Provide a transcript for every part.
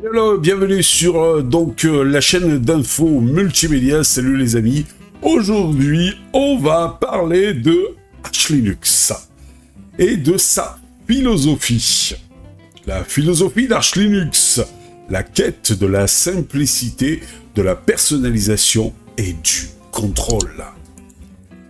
Hello, bienvenue sur la chaîne d'infos multimédia. Salut les amis. Aujourd'hui, on va parler de Arch Linux et de sa philosophie. La philosophie d'Arch Linux, la quête de la simplicité, de la personnalisation et du contrôle.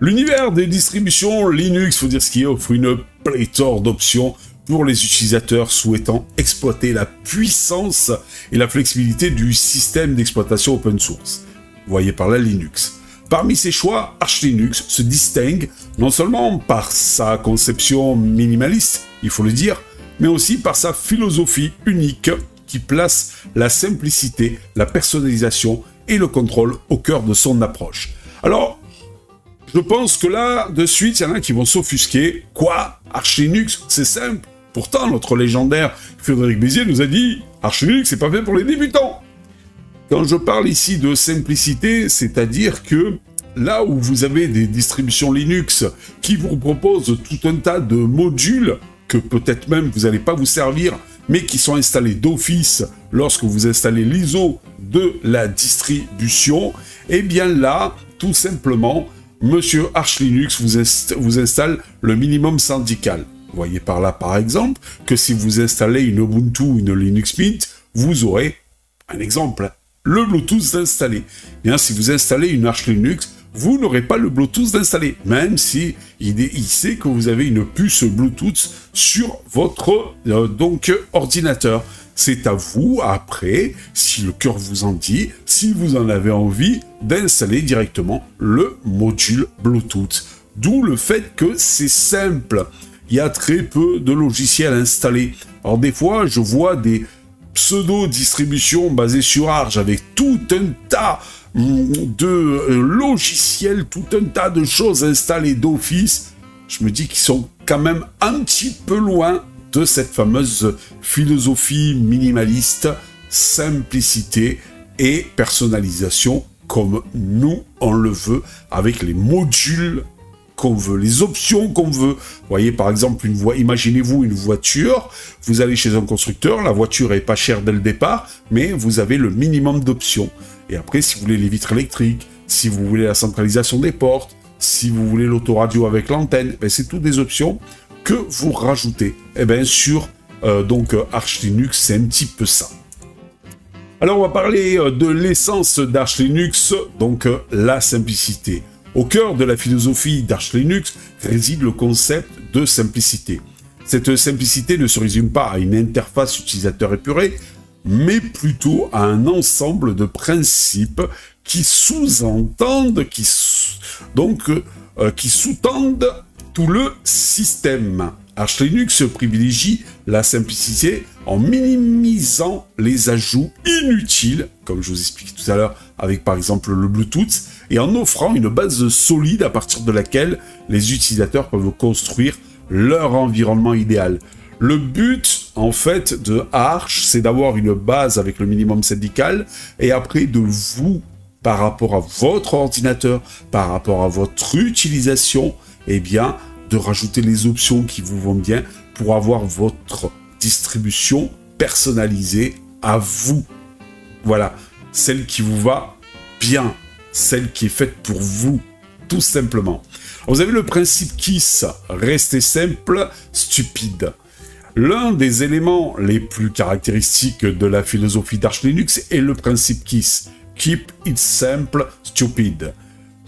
L'univers des distributions Linux, faut dire ce qui est, offre une pléthore d'options pour les utilisateurs souhaitant exploiter la puissance et la flexibilité du système d'exploitation open source. Vous voyez par là Linux. Parmi ces choix, Arch Linux se distingue non seulement par sa conception minimaliste, il faut le dire, mais aussi par sa philosophie unique qui place la simplicité, la personnalisation et le contrôle au cœur de son approche. Alors, je pense que là, de suite, il y en a qui vont s'offusquer. Quoi? Arch Linux, c'est simple. Pourtant, notre légendaire Frédéric Bézier nous a dit « Arch Linux, c'est pas fait pour les débutants ». Quand je parle ici de simplicité, c'est-à-dire que là où vous avez des distributions Linux qui vous proposent tout un tas de modules que peut-être même vous n'allez pas vous servir, mais qui sont installés d'office lorsque vous installez l'ISO de la distribution, eh bien là, tout simplement, Monsieur Arch Linux vous installe le minimum syndical. Vous voyez par là, par exemple, que si vous installez une Ubuntu ou une Linux Mint, vous aurez, un exemple, le Bluetooth installé. Bien, si vous installez une Arch Linux, vous n'aurez pas le Bluetooth installé, même si il sait que vous avez une puce Bluetooth sur votre ordinateur. C'est à vous, après, si le cœur vous en dit, si vous en avez envie, d'installer directement le module Bluetooth. D'où le fait que c'est simple. Il y a très peu de logiciels installés. Alors des fois, je vois des pseudo-distributions basées sur Arch avec tout un tas de logiciels, tout un tas de choses installées d'office. Je me dis qu'ils sont quand même un petit peu loin de cette fameuse philosophie minimaliste, simplicité et personnalisation comme nous on le veut, avec les modules qu'on veut, les options qu'on veut. Vous voyez par exemple imaginez-vous une voiture, vous allez chez un constructeur, la voiture est pas chère dès le départ, mais vous avez le minimum d'options. Et après, si vous voulez les vitres électriques, si vous voulez la centralisation des portes, si vous voulez l'autoradio avec l'antenne, ben c'est toutes des options que vous rajoutez. Et bien sur Arch Linux, c'est un petit peu ça. Alors on va parler de l'essence d'Arch Linux, donc la simplicité. Au cœur de la philosophie d'Arch Linux réside le concept de simplicité. Cette simplicité ne se résume pas à une interface utilisateur épurée, mais plutôt à un ensemble de principes qui sous-entendent, qui sous-tendent tout le système. Arch Linux privilégie la simplicité en minimisant les ajouts inutiles, comme je vous expliquais tout à l'heure avec par exemple le Bluetooth, et en offrant une base solide à partir de laquelle les utilisateurs peuvent construire leur environnement idéal. Le but, en fait, de Arch, c'est d'avoir une base avec le minimum syndical, et après de vous, par rapport à votre ordinateur, par rapport à votre utilisation, eh bien, de rajouter les options qui vous vont bien pour avoir votre distribution personnalisée à vous. Voilà, celle qui vous va bien, celle qui est faite pour vous, tout simplement. Vous avez le principe KISS, rester simple, stupide. L'un des éléments les plus caractéristiques de la philosophie d'Arch Linux est le principe KISS, Keep it simple, stupid.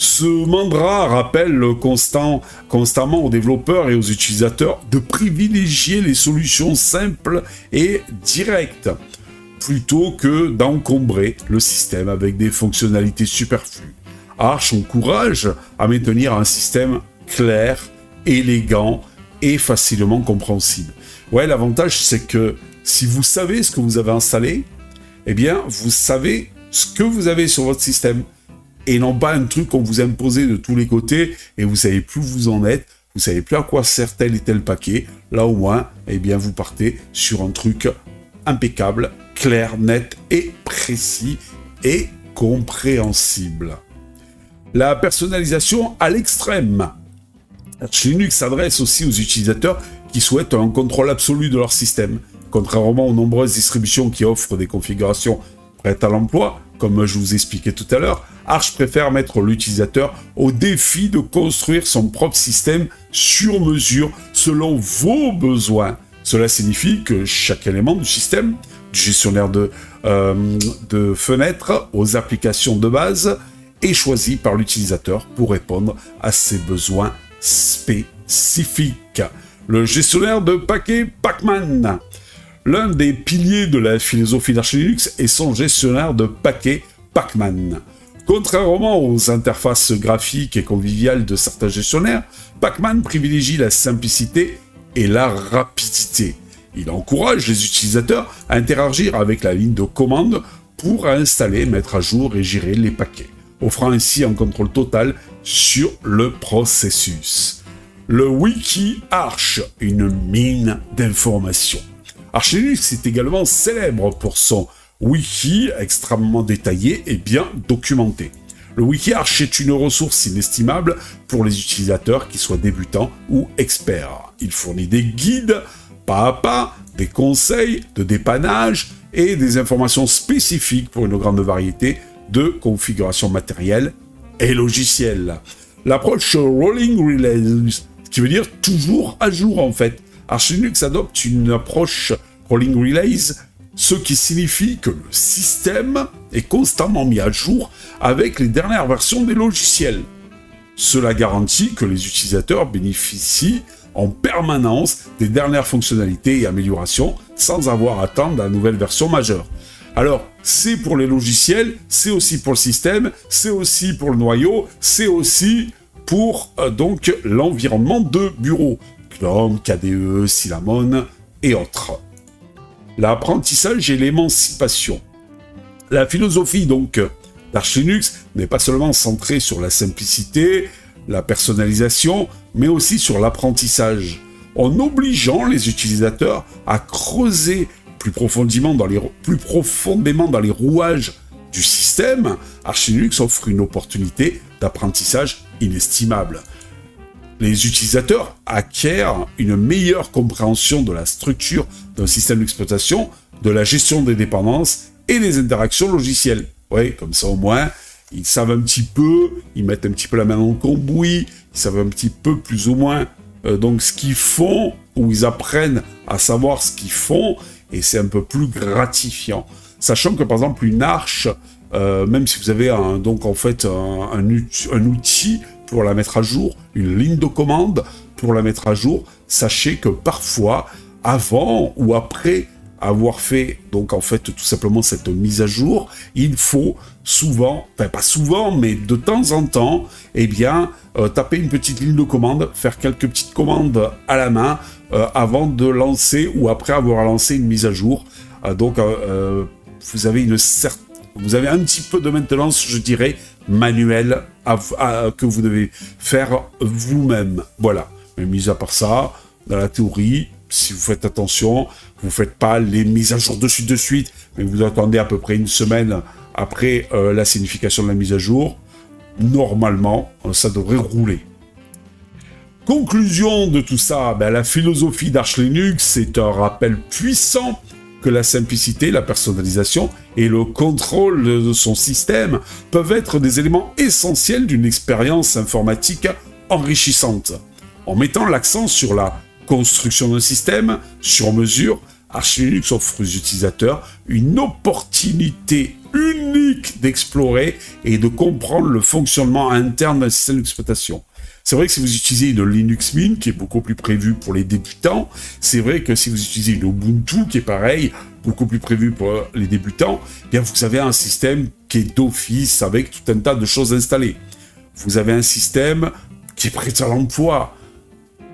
Ce mantra rappelle constamment aux développeurs et aux utilisateurs de privilégier les solutions simples et directes, plutôt que d'encombrer le système avec des fonctionnalités superflues. Arch encourage à maintenir un système clair, élégant et facilement compréhensible. Ouais, l'avantage c'est que si vous savez ce que vous avez installé, eh bien vous savez ce que vous avez sur votre système. Et non pas un truc qu'on vous imposait de tous les côtés et vous savez plus où vous en êtes, vous savez plus à quoi sert tel et tel paquet. Là au moins, eh bien vous partez sur un truc impeccable, clair, net et précis et compréhensible. La personnalisation à l'extrême. Arch Linux s'adresse aussi aux utilisateurs qui souhaitent un contrôle absolu de leur système. Contrairement aux nombreuses distributions qui offrent des configurations prêtes à l'emploi, comme je vous expliquais tout à l'heure, Arch préfère mettre l'utilisateur au défi de construire son propre système sur mesure selon vos besoins. Cela signifie que chaque élément du système, du gestionnaire de fenêtres aux applications de base, est choisi par l'utilisateur pour répondre à ses besoins spécifiques. Le gestionnaire de paquets Pacman. L'un des piliers de la philosophie d'Arch Linux est son gestionnaire de paquets Pacman. Contrairement aux interfaces graphiques et conviviales de certains gestionnaires, Pacman privilégie la simplicité et la rapidité. Il encourage les utilisateurs à interagir avec la ligne de commande pour installer, mettre à jour et gérer les paquets, offrant ainsi un contrôle total sur le processus. Le Wiki Arch, une mine d'informations. Arch Linux est également célèbre pour son wiki extrêmement détaillé et bien documenté. Le Wiki Arch est une ressource inestimable pour les utilisateurs, qu'ils soient débutants ou experts. Il fournit des guides pas à pas, des conseils de dépannage et des informations spécifiques pour une grande variété de configurations matérielles et logicielles. L'approche Rolling Relays, ce qui veut dire toujours à jour en fait. Arch Linux adopte une approche Rolling Relays, ce qui signifie que le système est constamment mis à jour avec les dernières versions des logiciels. Cela garantit que les utilisateurs bénéficient en permanence des dernières fonctionnalités et améliorations sans avoir à attendre la nouvelle version majeure. Alors, c'est pour les logiciels, c'est aussi pour le système, c'est aussi pour le noyau, c'est aussi pour donc l'environnement de bureau. GNOME, KDE, Cinnamon et autres. L'apprentissage et l'émancipation. La philosophie donc d'Arch Linux n'est pas seulement centrée sur la simplicité, la personnalisation, mais aussi sur l'apprentissage, en obligeant les utilisateurs à creuser plus profondément dans les rouages du système. Arch Linux offre une opportunité d'apprentissage inestimable. Les utilisateurs acquièrent une meilleure compréhension de la structure d'un système d'exploitation, de la gestion des dépendances et des interactions logicielles. Oui, comme ça au moins, ils savent un petit peu, ils mettent un petit peu la main dans le cambouis, ils savent un petit peu plus ou moins donc ce qu'ils font, ou ils apprennent à savoir ce qu'ils font, et c'est un peu plus gratifiant. Sachant que par exemple une arche, même si vous avez un outil pour la mettre à jour, une ligne de commande pour la mettre à jour, sachez que parfois, avant ou après avoir fait, donc en fait, tout simplement cette mise à jour, il faut souvent, enfin pas souvent, mais de temps en temps, eh bien, taper une petite ligne de commande, faire quelques petites commandes à la main, avant de lancer ou après avoir lancé une mise à jour. Donc, vous avez vous avez un petit peu de maintenance, je dirais, manuelle, que vous devez faire vous-même. Voilà. Mais mis à part ça, dans la théorie, si vous faites attention, vous ne faites pas les mises à jour de suite, mais vous attendez à peu près une semaine après la signification de la mise à jour. Normalement, ça devrait rouler. Conclusion de tout ça, la philosophie d'Arch Linux, c'est un rappel puissant que la simplicité, la personnalisation et le contrôle de son système peuvent être des éléments essentiels d'une expérience informatique enrichissante. En mettant l'accent sur la construction d'un système sur mesure, Arch Linux offre aux utilisateurs une opportunité unique d'explorer et de comprendre le fonctionnement interne d'un système d'exploitation. C'est vrai que si vous utilisez une Linux Mint, qui est beaucoup plus prévue pour les débutants, c'est vrai que si vous utilisez une Ubuntu, qui est pareil, beaucoup plus prévue pour les débutants, eh bien vous avez un système qui est d'office avec tout un tas de choses installées. Vous avez un système qui est prêt à l'emploi.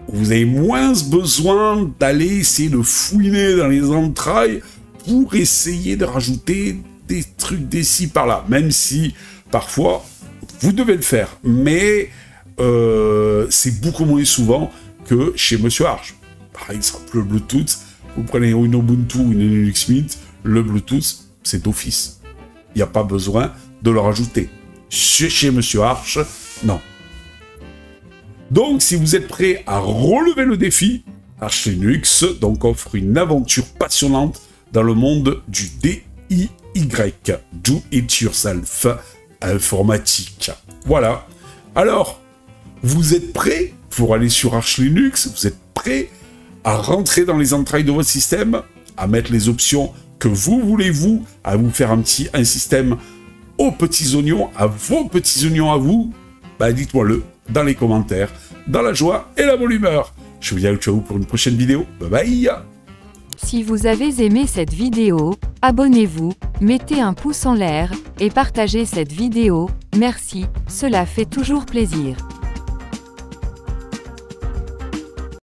Vous avez moins besoin d'aller essayer de fouiner dans les entrailles pour essayer de rajouter des trucs d'ici par-là, même si parfois vous devez le faire, mais c'est beaucoup moins souvent que chez Monsieur Arch. Par exemple, le Bluetooth, vous prenez une Ubuntu ou une Linux Mint, le Bluetooth, c'est d'office. Il n'y a pas besoin de le rajouter. Chez Monsieur Arch, non. Donc, si vous êtes prêt à relever le défi, Arch Linux donc offre une aventure passionnante dans le monde du DIY, Do It Yourself informatique. Voilà. Alors, vous êtes prêts pour aller sur Arch Linux? Vous êtes prêts à rentrer dans les entrailles de votre système, à mettre les options que vous voulez, à vous faire un système aux petits oignons, à vos petits oignons à vous? Bah, dites-moi-le dans les commentaires, dans la joie et la bonne humeur. Je vous dis ciao pour une prochaine vidéo. Bye bye. Si vous avez aimé cette vidéo, abonnez-vous, mettez un pouce en l'air et partagez cette vidéo. Merci, cela fait toujours plaisir.